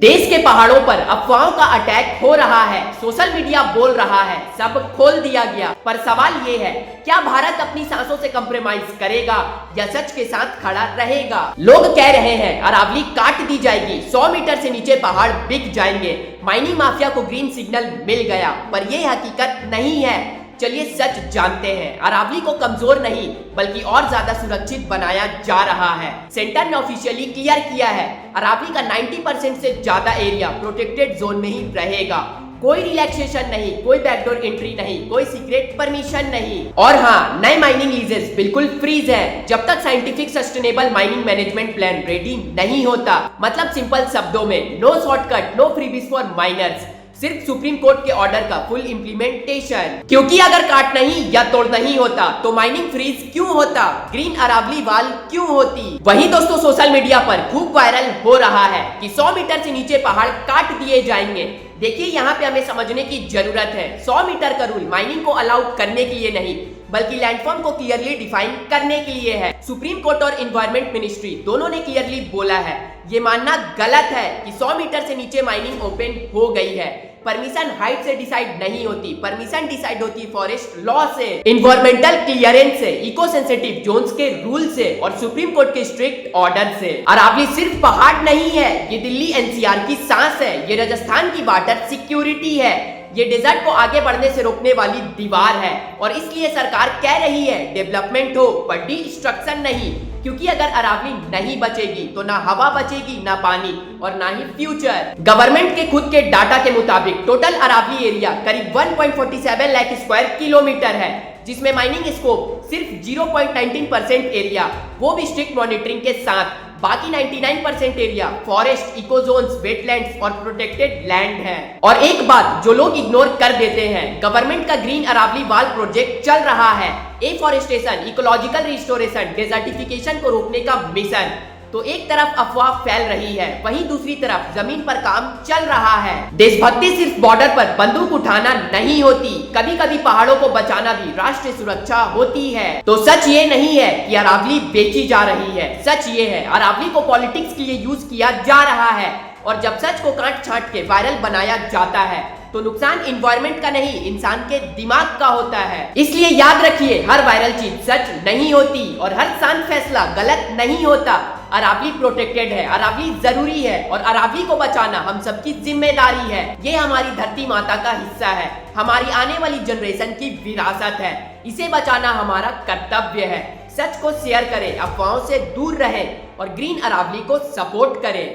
देश के पहाड़ों पर अफवाहों का अटैक हो रहा है, सोशल मीडिया बोल रहा है, सब खोल दिया गया। पर सवाल ये है, क्या भारत अपनी सांसों से कंप्रोमाइज करेगा या सच के साथ खड़ा रहेगा? लोग कह रहे हैं अरावली काट दी जाएगी, 100 मीटर से नीचे पहाड़ बिक जाएंगे, माइनिंग माफिया को ग्रीन सिग्नल मिल गया। पर यह हकीकत नहीं है। चलिए सच जानते हैं। अरावली को कमजोर नहीं बल्कि और ज्यादा सुरक्षित बनाया जा रहा है। सेंटर ने ऑफिशियली क्लियर किया है, अरावली का 90% से ज्यादा एरिया प्रोटेक्टेड जोन में ही रहेगा। कोई रिलैक्सेशन नहीं, कोई बैकडोर एंट्री नहीं, कोई सीक्रेट परमिशन नहीं। और हाँ, नए माइनिंग लीजेस बिल्कुल फ्रीज है जब तक scientific sustainable mining management plan ready नहीं होता। मतलब सिंपल शब्दों में, no shortcut, no freebies for miners, सिर्फ सुप्रीम कोर्ट के ऑर्डर का फुल इंप्लीमेंटेशन। क्योंकि अगर काट नहीं या तोड़ नहीं होता तो माइनिंग फ्रीज क्यों होता, ग्रीन अरावली वाल क्यों होती? वही दोस्तों सोशल मीडिया पर खूब वायरल हो रहा है कि 100 मीटर से नीचे पहाड़ काट दिए जाएंगे। देखिए यहाँ पे हमें समझने की जरूरत है, 100 मीटर का रूल माइनिंग को अलाउ करने के लिए नहीं बल्कि लैंडफॉर्म को क्लियरली डिफाइन करने के लिए है। सुप्रीम कोर्ट और एनवायरमेंट मिनिस्ट्री दोनों ने क्लियरली बोला है, ये मानना गलत है कि 100 मीटर से नीचे माइनिंग ओपन हो गई है। परमिशन हाइट से डिसाइड नहीं होती, परमिशन डिसाइड होती फॉरेस्ट लॉ से, इन्वायरमेंटल क्लियरेंस से, इको सेंसिटिव जोन्स के रूल से और सुप्रीम कोर्ट के स्ट्रिक्ट ऑर्डर से। अरावली सिर्फ पहाड़ नहीं है, ये दिल्ली एनसीआर की सांस है, ये राजस्थान की वाटर सिक्योरिटी है, ये डेजर्ट को आगे बढ़ने से रोकने वाली दीवार है। और इसलिए सरकार कह रही है डेवलपमेंट हो पर डिस्ट्रक्शन नहीं, क्योंकि अगर अरावली नहीं बचेगी तो ना हवा बचेगी, ना पानी और ना ही फ्यूचर। गवर्नमेंट के खुद के डाटा के मुताबिक टोटल अरावली एरिया करीब 1.47 लाख स्क्वायर किलोमीटर है, जिसमें माइनिंग स्कोप सिर्फ 0.19% एरिया, वो भी स्ट्रिक्ट मॉनिटरिंग के साथ। बाकी 99% area forest, eco zones, wetlands और प्रोटेक्टेड लैंड है। और एक बात जो लोग इग्नोर कर देते हैं, गवर्नमेंट का ग्रीन अरावली वाल प्रोजेक्ट चल रहा है, एफॉरेस्टेशन, इकोलॉजिकल रिस्टोरेशन, डेजर्टिफिकेशन को रोकने का मिशन। तो एक तरफ अफवाह फैल रही है, वहीं दूसरी तरफ जमीन पर काम चल रहा है। देशभक्ति सिर्फ बॉर्डर पर बंदूक उठाना नहीं होती, कभी कभी पहाड़ों को बचाना भी राष्ट्रीय सुरक्षा होती है। तो सच ये नहीं है कि अरावली बेची जा रही है, सच ये है अरावली को पॉलिटिक्स के लिए यूज किया जा रहा है। और जब सच को काट छांट के वायरल बनाया जाता है तो नुकसान इन्वायरमेंट का नहीं, इंसान के दिमाग का होता है। इसलिए याद रखिए, हर वायरल चीज सच नहीं होती और हर शांत फैसला गलत नहीं होता। अरावली प्रोटेक्टेड है, अरावली जरूरी है और अरावली को बचाना हम सबकी जिम्मेदारी है। ये हमारी धरती माता का हिस्सा है, हमारी आने वाली जनरेशन की विरासत है, इसे बचाना हमारा कर्तव्य है। सच को शेयर करें, अफवाहों से दूर रहें और ग्रीन अरावली को सपोर्ट करें।